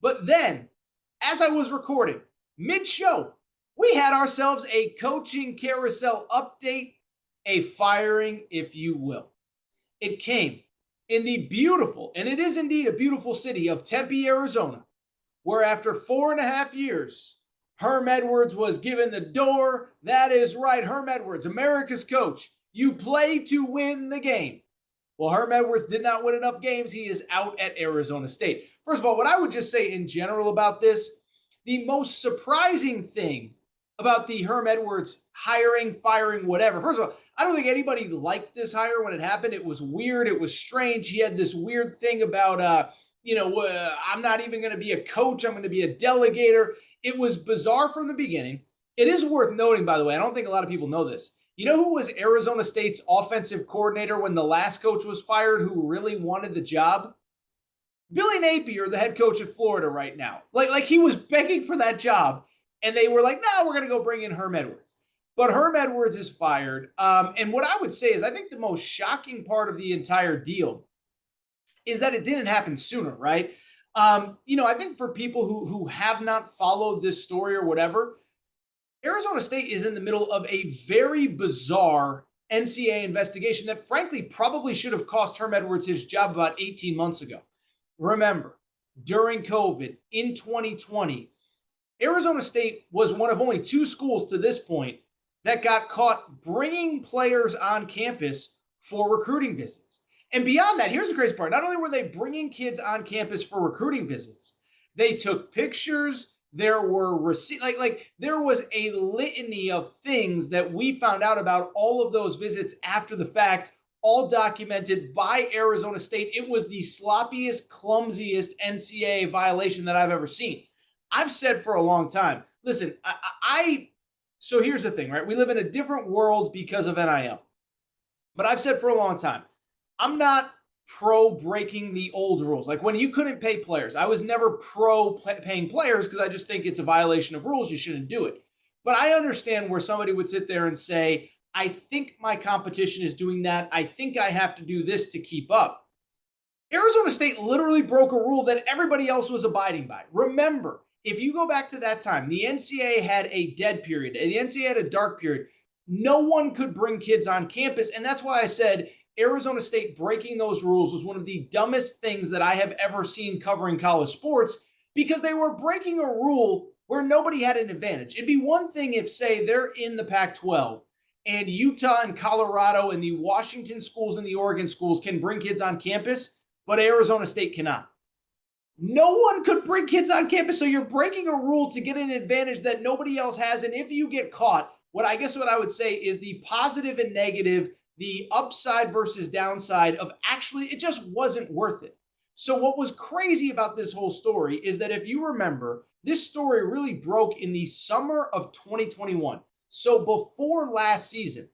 But then, as I was recording, mid-show, we had ourselves a coaching carousel update, a firing, if you will. It came in the beautiful, and it is indeed a beautiful city of Tempe, Arizona, where after 4.5 years, Herm Edwards was given the door. That is right, Herm Edwards, America's coach. You play to win the game. Well, Herm Edwards did not win enough games. He is out at Arizona State. First of all, what I would just say in general about this, the most surprising thing about the Herm Edwards hiring, firing, whatever. First of all, I don't think anybody liked this hire when it happened. It was weird. It was strange. He had this weird thing about, I'm not even going to be a coach. I'm going to be a delegator. It was bizarre from the beginning. It is worth noting, by the way, I don't think a lot of people know this. You know who was Arizona State's offensive coordinator when the last coach was fired who really wanted the job? Billy Napier, the head coach of Florida right now. Like he was begging for that job, and they were like, no, we're going to go bring in Herm Edwards. But Herm Edwards is fired. And what I would say is I think the most shocking part of the entire deal is that it didn't happen sooner, right? I think for people who have not followed this story or whatever, Arizona State is in the middle of a very bizarre NCAA investigation that frankly probably should have cost Herm Edwards his job about 18 months ago. Remember, during COVID in 2020, Arizona State was one of only two schools to this point that got caught bringing players on campus for recruiting visits. And beyond that, here's the crazy part. Not only were they bringing kids on campus for recruiting visits, they took pictures. There were receipts, like there was a litany of things that we found out about all of those visits after the fact, all documented by Arizona State. It was the sloppiest, clumsiest NCAA violation that I've ever seen. I've said for a long time, listen, so here's the thing, right? We live in a different world because of NIL. But I've said for a long time, I'm not pro breaking the old rules. Like when you couldn't pay players, I was never pro paying players because I just think it's a violation of rules. You shouldn't do it. But I understand where somebody would sit there and say, I think my competition is doing that. I think I have to do this to keep up. Arizona State literally broke a rule that everybody else was abiding by. Remember, if you go back to that time, the NCAA had a dead period. The NCAA had a dark period. No one could bring kids on campus. And that's why I said Arizona State breaking those rules was one of the dumbest things that I have ever seen covering college sports because they were breaking a rule where nobody had an advantage. It'd be one thing if, say, they're in the Pac-12 and Utah and Colorado and the Washington schools and the Oregon schools can bring kids on campus, but Arizona State cannot. No one could bring kids on campus, so you're breaking a rule to get an advantage that nobody else has. And if you get caught, what I would say is the positive and negative, the upside versus downside of actually it just wasn't worth it. So what was crazy about this whole story is that if you remember, this story really broke in the summer of 2021. So before last season.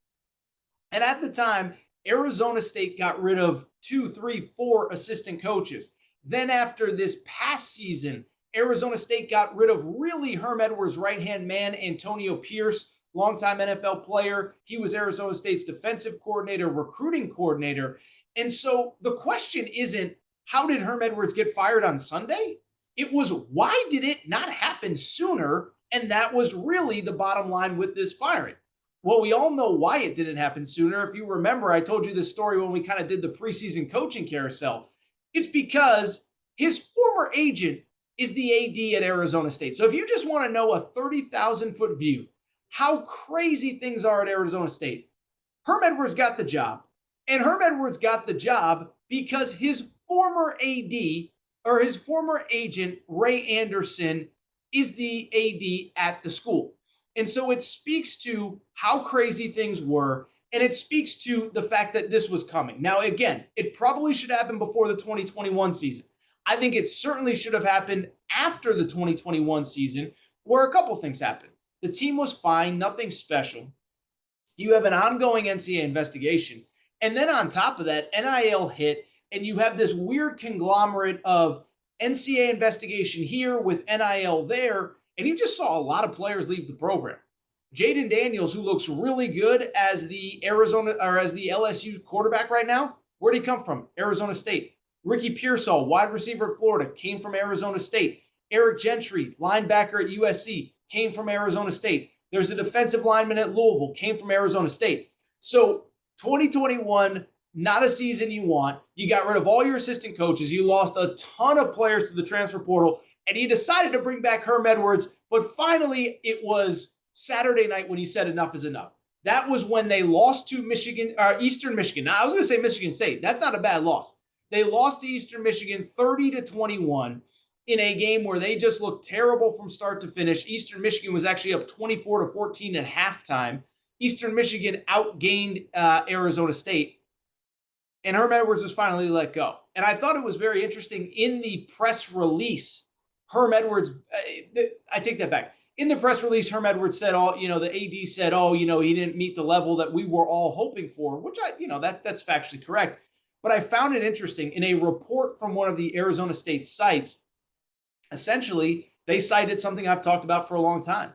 And at the time, Arizona State got rid of 2, 3, 4 assistant coaches. Then after this past season, Arizona State got rid of really Herm Edwards' right-hand man, Antonio Pierce, longtime NFL player. He was Arizona State's defensive coordinator, recruiting coordinator. And so the question isn't, how did Herm Edwards get fired on Sunday? It was, why did it not happen sooner? And that was really the bottom line with this firing. Well, we all know why it didn't happen sooner. If you remember, I told you this story when we kind of did the preseason coaching carousel. It's because his former agent is the AD at Arizona State. So if you just want to know a 30,000-foot view, how crazy things are at Arizona State, Herm Edwards got the job. And Herm Edwards got the job because his former AD or his former agent, Ray Anderson, is the AD at the school. And so it speaks to how crazy things were. And it speaks to the fact that this was coming. Now, again, it probably should happen before the 2021 season. I think it certainly should have happened after the 2021 season, where a couple things happened. The team was fine, nothing special. You have an ongoing NCAA investigation. And then on top of that, NIL hit, and you have this weird conglomerate of NCAA investigation here with NIL there. And you just saw a lot of players leave the program. Jaden Daniels, who looks really good as the Arizona or as the LSU quarterback right now, where'd he come from? Arizona State. Ricky Pearsall, wide receiver at Florida, came from Arizona State. Eric Gentry, linebacker at USC, came from Arizona State. There's a defensive lineman at Louisville, came from Arizona State. So 2021, not a season you want. You got rid of all your assistant coaches. You lost a ton of players to the transfer portal, and he decided to bring back Herm Edwards. But finally, it was Saturday night when he said enough is enough. That was when they lost to Eastern Michigan. Now, I was going to say Michigan State. That's not a bad loss. They lost to Eastern Michigan 30-21 in a game where they just looked terrible from start to finish. Eastern Michigan was actually up 24-14 at halftime. Eastern Michigan outgained Arizona State, and Herm Edwards was finally let go. And I thought it was very interesting in the press release. Herm Edwards, I take that back. In the press release, Herm Edwards said, the AD said, he didn't meet the level that we were all hoping for, which that's factually correct. But I found it interesting in a report from one of the Arizona State sites. Essentially, they cited something I've talked about for a long time.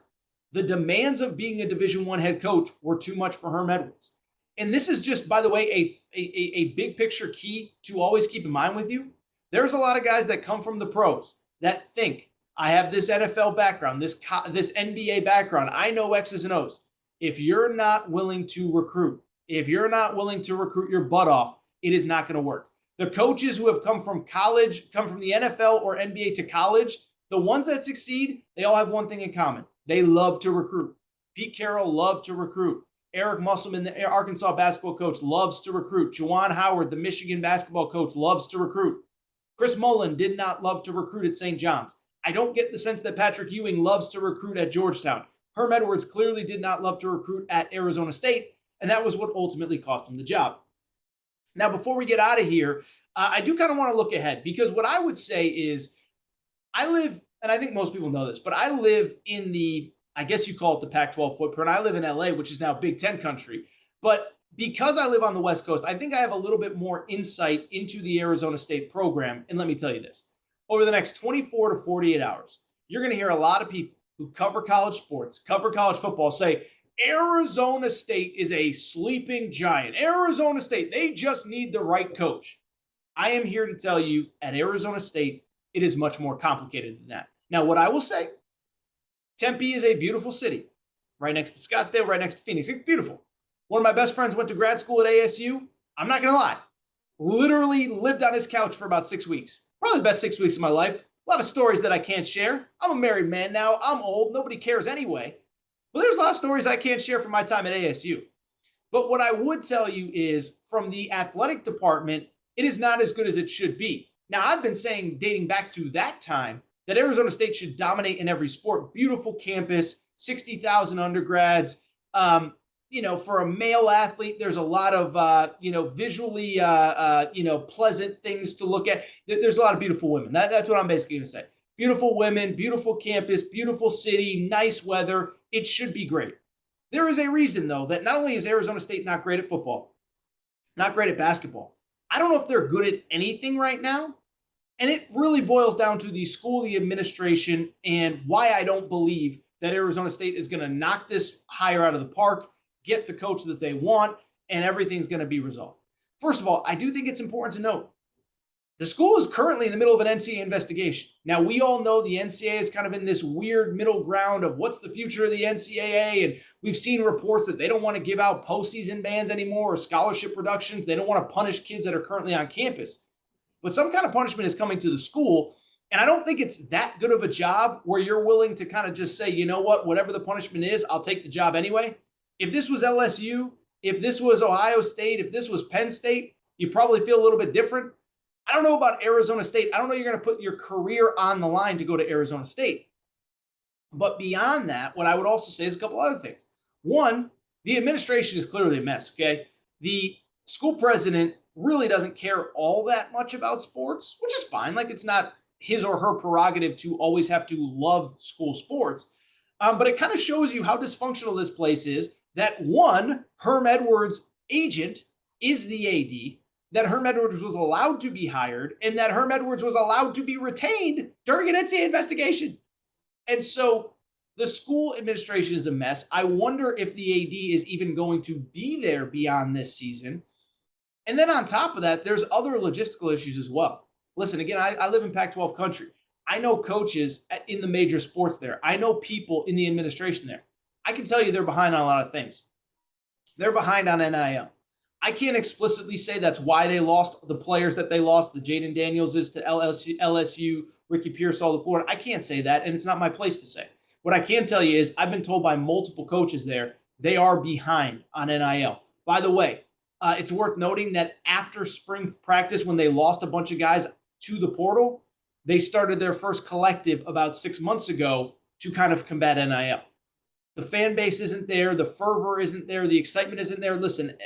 The demands of being a Division I head coach were too much for Herm Edwards. And this is just, by the way, a big picture key to always keep in mind with you. There's a lot of guys that come from the pros that think, I have this NFL background, this NBA background. I know X's and O's. If you're not willing to recruit, if you're not willing to recruit your butt off, it is not going to work. The coaches who have come from college, come from the NFL or NBA to college, the ones that succeed, they all have one thing in common. They love to recruit. Pete Carroll loved to recruit. Eric Musselman, the Arkansas basketball coach, loves to recruit. Juwan Howard, the Michigan basketball coach, loves to recruit. Chris Mullen did not love to recruit at St. John's. I don't get the sense that Patrick Ewing loves to recruit at Georgetown. Herm Edwards clearly did not love to recruit at Arizona State, and that was what ultimately cost him the job. Now, before we get out of here, I do kind of want to look ahead, because what I would say is I live, and I think most people know this, but I live in the, I guess you call it the Pac-12 footprint. I live in LA, which is now Big Ten country. But because I live on the West Coast, I think I have a little bit more insight into the Arizona State program. And let me tell you this. Over the next 24 to 48 hours, you're going to hear a lot of people who cover college sports, cover college football say, Arizona State is a sleeping giant. Arizona State, they just need the right coach. I am here to tell you, at Arizona State, it is much more complicated than that. Now, what I will say, Tempe is a beautiful city, right next to Scottsdale, right next to Phoenix. It's beautiful. One of my best friends went to grad school at ASU. I'm not going to lie. Literally lived on his couch for about 6 weeks. Probably the best 6 weeks of my life. A lot of stories that I can't share. I'm a married man now. I'm old. Nobody cares anyway. But there's a lot of stories I can't share from my time at ASU. But what I would tell you is, from the athletic department, it is not as good as it should be. Now, I've been saying, dating back to that time, that Arizona State should dominate in every sport. Beautiful campus, 60,000 undergrads. For a male athlete, there's a lot of, visually, pleasant things to look at. There's a lot of beautiful women. That's what I'm basically going to say. Beautiful women, beautiful campus, beautiful city, nice weather. It should be great. There is a reason, though, that not only is Arizona State not great at football, not great at basketball, I don't know if they're good at anything right now. And it really boils down to the school, the administration, and why I don't believe that Arizona State is going to knock this hire out of the park, get the coach that they want, and everything's going to be resolved. First of all, I do think it's important to note the school is currently in the middle of an NCAA investigation. Now, we all know the NCAA is kind of in this weird middle ground of what's the future of the NCAA, and we've seen reports that they don't want to give out postseason bans anymore or scholarship reductions. They don't want to punish kids that are currently on campus. But some kind of punishment is coming to the school, and I don't think it's that good of a job where you're willing to kind of just say, you know what, whatever the punishment is, I'll take the job anyway. If this was LSU, if this was Ohio State, if this was Penn State, you probably feel a little bit different. I don't know about Arizona State. I don't know you're going to put your career on the line to go to Arizona State. But beyond that, what I would also say is a couple other things. One, the administration is clearly a mess, okay? The school president really doesn't care all that much about sports, which is fine. Like, it's not his or her prerogative to always have to love school sports. But it kind of shows you how dysfunctional this place is, that one, Herm Edwards' agent is the AD, that Herm Edwards was allowed to be hired, and that Herm Edwards was allowed to be retained during an NCAA investigation. And so the school administration is a mess. I wonder if the AD is even going to be there beyond this season. And then on top of that, there's other logistical issues as well. Listen, again, I live in Pac-12 country. I know coaches in the major sports there. I know people in the administration there. I can tell you they're behind on a lot of things. They're behind on NIL. I can't explicitly say that's why they lost the players that they lost, the Jaden Daniels is to LSU, Ricky Pearsall to Florida. I can't say that, and it's not my place to say. What I can tell you is I've been told by multiple coaches there they are behind on NIL. By the way, it's worth noting that after spring practice, when they lost a bunch of guys to the portal, they started their first collective about 6 months ago to kind of combat NIL. The fan base isn't there, the fervor isn't there, the excitement isn't there. Listen,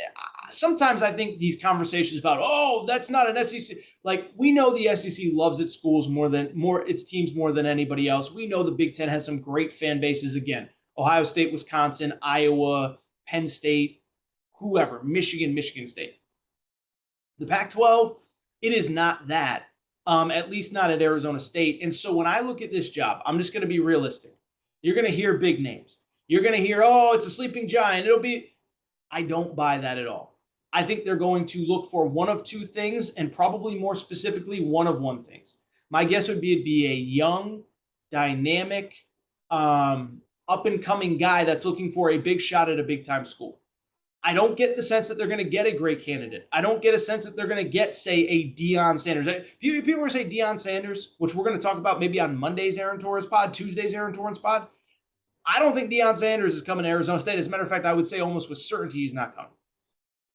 sometimes I think these conversations about, oh, that's not an SEC. Like, we know the SEC loves its schools its teams more than anybody else. We know the Big Ten has some great fan bases. Again, Ohio State, Wisconsin, Iowa, Penn State, whoever, Michigan State. The Pac-12, it is not that, at least not at Arizona State. And so when I look at this job, I'm just going to be realistic. You're going to hear big names. You're going to hear, oh, it's a sleeping giant. I don't buy that at all. I think they're going to look for one of two things, and probably more specifically, one of one things. My guess would be it'd be a young, dynamic, up-and-coming guy that's looking for a big shot at a big-time school. I don't get the sense that they're going to get a great candidate. I don't get a sense that they're going to get, say, a Deion Sanders. People were say Deion Sanders, which we're going to talk about maybe on Monday's Aaron Torres pod, Tuesday's Aaron Torres pod. I don't think Deion Sanders is coming to Arizona State. As a matter of fact, I would say almost with certainty he's not coming.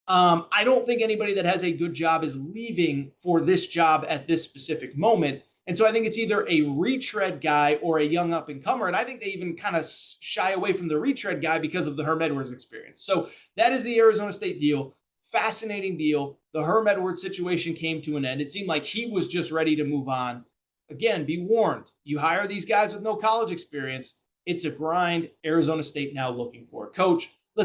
I don't think anybody that has a good job is leaving for this job at this specific moment. And so I think it's either a retread guy or a young up-and-comer. And I think they even kind of shy away from the retread guy because of the Herm Edwards experience. So that is the Arizona State deal. Fascinating deal. The Herm Edwards situation came to an end. It seemed like he was just ready to move on. Again, be warned. You hire these guys with no college experience. It's a grind. Arizona State now looking for a coach.